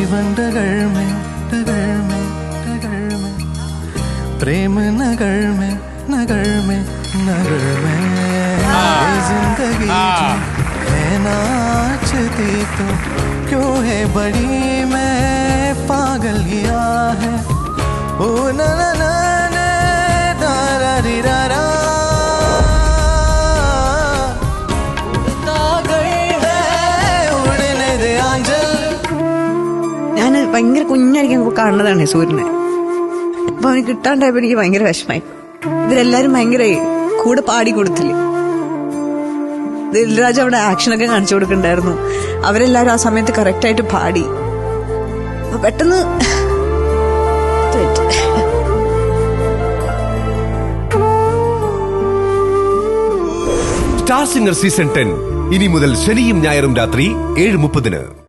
जीवन डगर में प्रेम नगर में ये जिंदगी है नाचती तो क्यों है बड़ी मैं पागल किया है ओ ना ना ना ना रा री रा रा ഞാൻ ഭയങ്കര കുഞ്ഞായിരിക്കും കാണുന്നതാണ് സൂര്യനെ. അപ്പൊ അവന് കിട്ടാണ്ടായപ്പോ എനിക്ക് ഭയങ്കര വിഷമായി. ഇവരെല്ലാരും ഭയങ്കര കൂടെ പാടി കൊടുത്തില്ലേ. ദിൽരാജ് അവിടെ ആക്ഷനൊക്കെ കാണിച്ചു കൊടുക്കണ്ടായിരുന്നു. അവരെല്ലാരും ആ സമയത്ത് കറക്റ്റായിട്ട് പാടി. അപ്പൊ പെട്ടെന്ന് സ്റ്റാർ സിംഗർ സീസൺ 10 ഇനി മുതൽ ശനിയും ഞായറും രാത്രി 7:30.